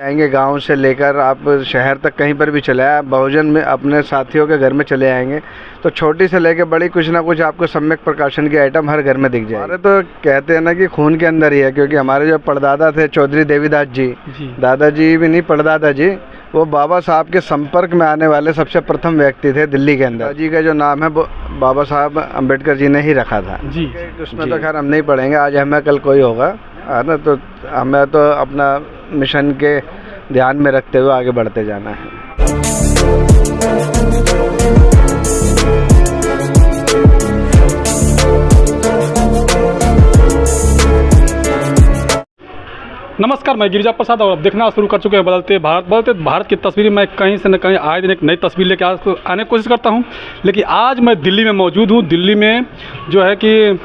आएंगे गांव से लेकर आप शहर तक कहीं पर भी चले आए, बहुजन में अपने साथियों के घर में चले आएंगे तो छोटी से लेकर बड़ी कुछ ना कुछ आपको सम्यक प्रकाशन की आइटम हर घर में दिख जाए। हमारे तो कहते हैं ना कि खून के अंदर ही है, क्योंकि हमारे जो परदादा थे चौधरी देवीदास जी, दादाजी भी नहीं परदादा जी, वो बाबा साहब के संपर्क में आने वाले सबसे प्रथम व्यक्ति थे दिल्ली के अंदर। जी का जो नाम है वो बाबा साहब अम्बेडकर जी ने ही रखा था जी। उसमें तो खैर हम नहीं पढ़ेंगे, आज हमें कल कोई होगा है ना, तो हमें तो अपना मिशन के ध्यान में रखते हुए आगे बढ़ते जाना है। नमस्कार, मैं गिरिजा प्रसाद और अब देखना शुरू कर चुके हैं बदलते भारत की तस्वीर। मैं कहीं से न कहीं आए दिन एक नई तस्वीर लेके आने की कोशिश करता हूं, लेकिन आज मैं दिल्ली में मौजूद हूं। दिल्ली में जो है कि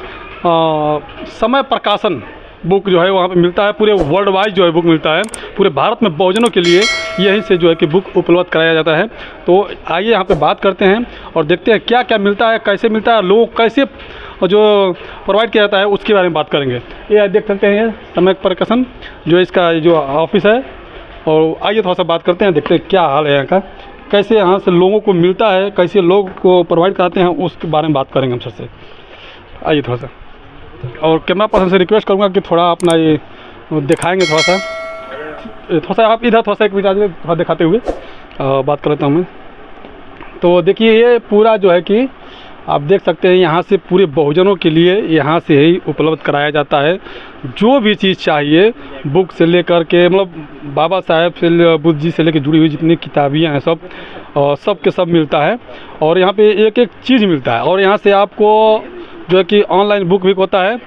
समय प्रकाशन बुक जो है वहाँ पे मिलता है, पूरे वर्ल्ड वाइड जो है बुक मिलता है, पूरे भारत में बहुजनों के लिए यहीं से जो है कि बुक उपलब्ध कराया जाता है। तो आइए यहाँ पे बात करते हैं और देखते हैं क्या क्या मिलता है, कैसे मिलता है, लोग कैसे जो प्रोवाइड किया जाता है उसके बारे में बात करेंगे। ये देख सकते हैं समय प्रकाशन जो इसका जो ऑफिस है, और आइए थोड़ा सा बात करते हैं, देखते हैं क्या हाल है यहाँ का, कैसे यहाँ से लोगों को मिलता है, कैसे लोग को प्रोवाइड कराते हैं, उसके बारे में बात करेंगे हम सबसे। आइए थोड़ा सा, और कैमरा पर्सन से रिक्वेस्ट करूँगा कि थोड़ा अपना ये दिखाएंगे, थोड़ा सा आप इधर थोड़ा सा एक मिनट आगे थोड़ा दिखाते हुए बात कर लेता हूँ मैं। तो देखिए ये पूरा जो है कि आप देख सकते हैं यहाँ से पूरे बहुजनों के लिए यहाँ से ही उपलब्ध कराया जाता है। जो भी चीज़ चाहिए बुक से लेकर के, मतलब बाबा साहेब से बुद्ध जी से लेकर जुड़ी हुई जितनी किताबियाँ हैं सब के सब मिलता है। और यहाँ पे एक एक चीज़ मिलता है, और यहाँ से आपको जो है कि ऑनलाइन बुक भी होता है,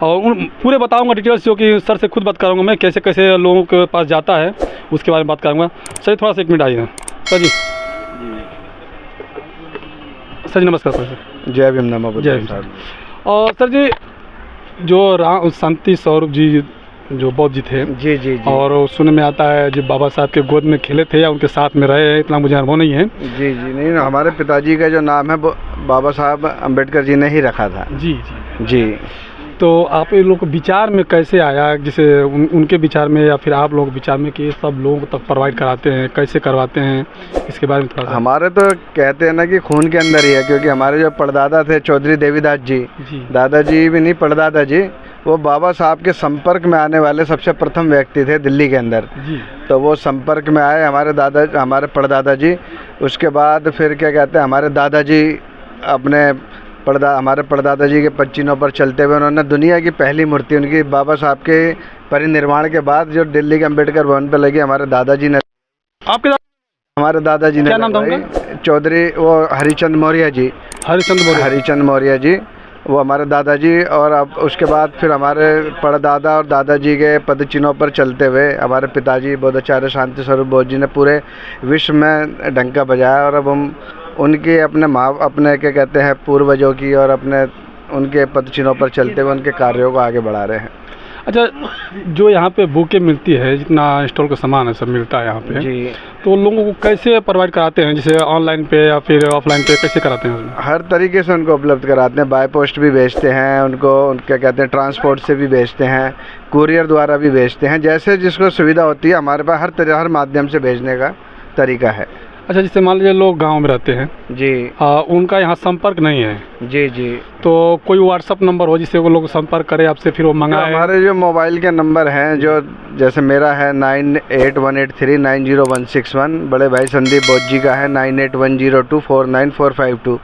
और उन पूरे बताऊंगा डिटेल्स, जो कि सर से खुद बात करूँगा मैं कैसे कैसे लोगों के पास जाता है उसके बारे में बात करूँगा। सर थोड़ा सा एक मिनट आइए सर जी। सर जी नमस्कार सर। जय भीम, नमो जय भीम। और सर जी जो राम शांति स्वरूप जी जो बौद्ध जी थे जी, जी, जी। और सुनने में आता है जो बाबा साहब के गोद में खेले थे या उनके साथ में रहे, इतना मुझे अनुभव नहीं है। जी जी, नहीं, हमारे पिताजी का जो नाम है वो बाबा साहब अम्बेडकर जी ने ही रखा था जी जी जी। तो आप इन लोगों को विचार में कैसे आया, जिसे उनके विचार में या फिर आप लोगों के विचार में कि सब लोगों तक प्रोवाइड कराते हैं, कैसे करवाते हैं, इसके बारे में थोड़ा सा। हमारे तो कहते हैं ना कि खून के अंदर ही है, क्योंकि हमारे जो परदादा थे चौधरी देवीदास जी, दादाजी भी नहीं परदादा जी, वो बाबा साहब के संपर्क में आने वाले सबसे प्रथम व्यक्ति थे दिल्ली के अंदर जी। तो वो संपर्क में आए हमारे परदादा जी। उसके बाद फिर क्या कहते हैं, हमारे दादाजी अपने हमारे परदादा जी के पच्चीनों पर चलते हुए उन्होंने दुनिया की पहली मूर्ति उनकी बाबा साहब के परिनिर्वाण के बाद जो दिल्ली के अम्बेडकर भवन पर लगी, हमारे दादाजी ने हमारे दादाजी ने क्या नाम था उनका? चौधरी वो हरिचंद मौर्य जी, हरिचंद मौर्य जी, वो हमारे दादाजी। और अब उसके बाद फिर हमारे परदादा और दादाजी के पद चिन्हों पर चलते हुए हमारे पिताजी बोधाचार्य शांति स्वरूप बौद्ध जी ने पूरे विश्व में डंका बजाया। और अब हम उनके अपने क्या कहते हैं पूर्वजों की और अपने उनके पद चिन्हों पर चलते हुए उनके कार्यों को आगे बढ़ा रहे हैं। अच्छा, जो यहाँ पे बुकें मिलती है, जितना स्टॉल का सामान है सब मिलता है यहाँ पे जी, तो लोगों को कैसे प्रोवाइड कराते हैं, जैसे ऑनलाइन पे या फिर ऑफलाइन पे कैसे कराते हैं उसमें? हर तरीके से उनको उपलब्ध कराते हैं, बाय पोस्ट भी भेजते हैं उनको, क्या कहते हैं ट्रांसपोर्ट से भी भेजते हैं, कुरियर द्वारा भी भेजते हैं, जैसे जिसको सुविधा होती है हमारे पास हर माध्यम से भेजने का तरीका है। अच्छा, जैसे मान लीजिए लोग गांव में रहते हैं जी, उनका यहाँ संपर्क नहीं है जी जी, तो कोई व्हाट्सअप नंबर हो जिससे वो लोग संपर्क करें आपसे, फिर वो मंगाए? हमारे जो मोबाइल के नंबर हैं, जो जैसे मेरा है 9818390161, बड़े भाई संदीप बौद्ध जी का है 9810249452,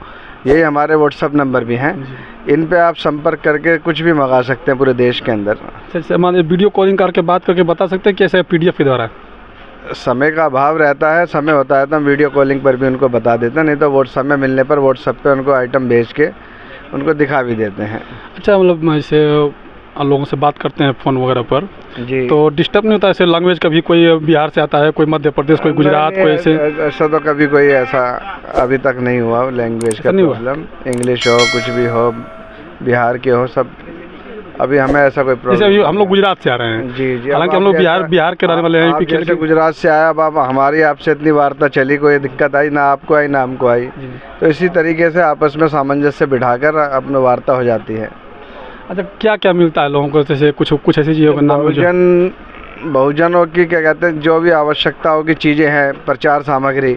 यही हमारे व्हाट्सअप नंबर भी हैं। इन पे आप संपर्क करके कुछ भी मंगा सकते हैं पूरे देश के अंदर। जैसे मान लीजिए वीडियो कॉलिंग करके बात करके बता सकते हैं कि ऐसे PDF के द्वारा? समय का अभाव रहता है, समय होता है तो हम वीडियो कॉलिंग पर भी उनको बता देते हैं, नहीं तो व्हाट्सएप में मिलने पर व्हाट्सएप पे उनको आइटम भेज के उनको दिखा भी देते हैं। अच्छा, मतलब ऐसे लोगों से बात करते हैं फ़ोन वगैरह पर जी, तो डिस्टर्ब नहीं होता ऐसे लैंग्वेज? कभी कोई बिहार से आता है, कोई मध्य प्रदेश, कोई गुजरात, कोई ऐसा तो कभी कोई ऐसा अभी तक नहीं हुआ लैंग्वेज का प्रॉब्लम। इंग्लिश हो, कुछ भी हो, बिहार के हो, सब अभी हमें ऐसा कोई प्रॉब्लम। जैसे हम लोग गुजरात से आ रहे हैं जी जी, हालांकि हम लोग बिहार के रहने वाले हैं। जैसे गुजरात से आया, अब हमारी आपसे इतनी वार्ता चली, कोई दिक्कत आई ना आपको आई ना हमको आई, तो इसी तरीके से आपस में सामंजस्य बिठाकर अपनी वार्ता हो जाती है। अच्छा, क्या क्या मिलता है लोगों को, जैसे कुछ ऐसी चीज़ों का नाम? बहुजनों की क्या कहते हैं जो भी आवश्यकताओं की चीज़ें हैं, प्रचार सामग्री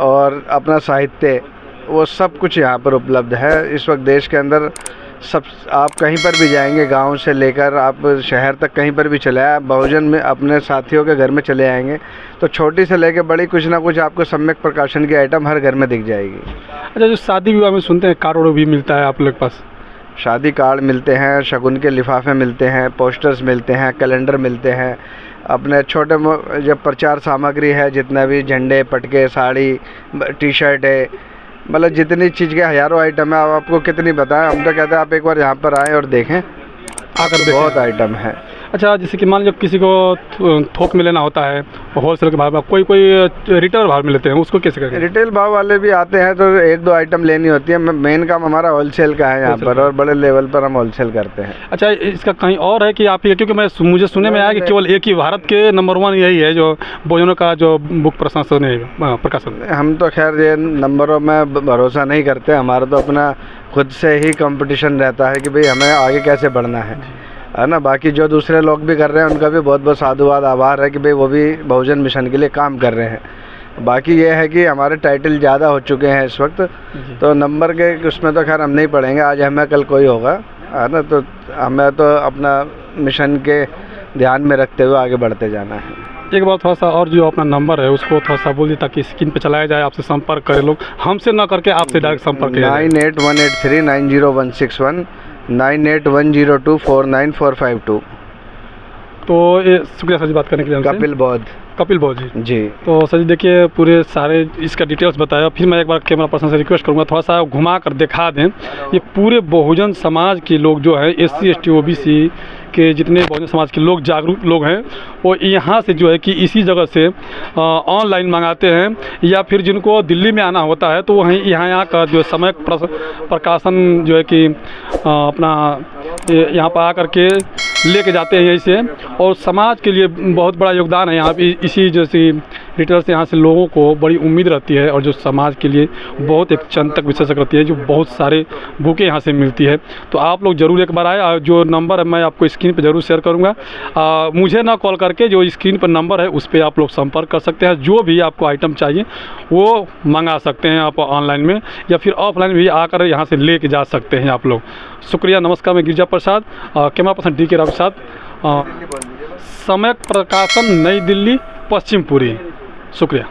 और अपना साहित्य, वो सब कुछ यहाँ पर उपलब्ध है। इस वक्त देश के अंदर सब, आप कहीं पर भी जाएंगे, गांव से लेकर आप शहर तक कहीं पर भी चले आए, बहुजन में अपने साथियों के घर में चले आएंगे तो छोटी से लेकर बड़ी कुछ ना कुछ आपको सम्यक प्रकाशन की आइटम हर घर में दिख जाएगी। अच्छा, जो शादी विवाह में सुनते हैं कार्ड भी मिलता है आप लोग के पास? शादी कार्ड मिलते हैं, शगुन के लिफाफे मिलते हैं, पोस्टर्स मिलते हैं, कैलेंडर मिलते हैं, अपने छोटे जो प्रचार सामग्री है, जितना भी झंडे, पटके, साड़ी, टी शर्ट है, मतलब जितनी चीज़ के हज़ारों आइटम है। अब आपको कितनी बताएं, हम तो कहते हैं आप एक बार यहाँ पर आएँ और देखें, आकर देखें। बहुत आइटम है। अच्छा, जैसे कि मान लो किसी को थोक में लेना होता है होलसेल के भाव में, कोई रिटेल भाव में लेते हैं, उसको कैसे करेंगे? रिटेल भाव वाले भी आते हैं तो एक दो आइटम लेनी होती है। मेन काम हमारा होलसेल का है यहाँ पर, और बड़े लेवल पर हम होलसेल करते हैं। अच्छा, इसका कहीं और है कि आप ही, क्योंकि मुझे सुनने में आया कि केवल एक ही भारत के नंबर 1 यही है जो बहुजनों का जो बुक प्रकाशन है, प्रकाशन। हम तो खैर ये नंबरों में भरोसा नहीं करते, हमारा तो अपना खुद से ही कंपटीशन रहता है कि भाई हमें आगे कैसे बढ़ना है ना। बाकी जो दूसरे लोग भी कर रहे हैं उनका भी बहुत बहुत साधुवाद, आभार है कि भाई वो भी बहुजन मिशन के लिए काम कर रहे हैं। बाकी ये है कि हमारे टाइटल ज़्यादा हो चुके हैं इस वक्त, तो नंबर के उसमें तो खैर हम नहीं पढ़ेंगे, आज हमें कल कोई होगा, है ना। तो हमें तो अपना मिशन के ध्यान में रखते हुए आगे बढ़ते जाना है। एक बार थोड़ा सा और, जो अपना नंबर है उसको थोड़ा सा बोलिए ताकि स्क्रीन पे चलाया जाए, आपसे संपर्क करें लोग, हमसे ना करके आपसे डायरेक्ट संपर्क करें। 9818390161 9810249452। तो ये शुक्रिया सर जी बात करने के लिए। कपिल बौद्ध जी। तो सर जी देखिए, पूरे सारे इसका डिटेल्स बताया। फिर मैं एक बार कैमरा पर्सन से रिक्वेस्ट करूंगा थोड़ा सा घुमा कर दिखा दें। ये पूरे बहुजन समाज के लोग जो है, SC ST OBC के जितने बहुजन समाज के लोग, जागरूक लोग हैं, वो यहाँ से जो है कि इसी जगह से ऑनलाइन मंगाते हैं, या फिर जिनको दिल्ली में आना होता है तो वहीं यहाँ का जो समय प्रकाशन जो है कि अपना यहाँ पर आकर के लेके जाते हैं यहीं से। और समाज के लिए बहुत बड़ा योगदान है यहाँ पे, इसी जैसी रिटेलर से यहाँ से लोगों को बड़ी उम्मीद रहती है, और जो समाज के लिए बहुत एक चिंतक विशेषज्ञ रहती है, जो बहुत सारे बुकें यहाँ से मिलती है। तो आप लोग ज़रूर एक बार आए। जो नंबर है मैं आपको स्क्रीन पे ज़रूर शेयर करूँगा। मुझे ना कॉल करके जो स्क्रीन पर नंबर है उस पर आप लोग संपर्क कर सकते हैं। जो भी आपको आइटम चाहिए वो मंगा सकते हैं आप ऑनलाइन में, या फिर ऑफलाइन भी आकर यहाँ से ले जा सकते हैं आप लोग। शुक्रिया, नमस्कार। मैं Girija Prasad, camera person DK Rao के साथ, समय प्रकाशन, नई दिल्ली, पश्चिमपुरी। शुक्रिया।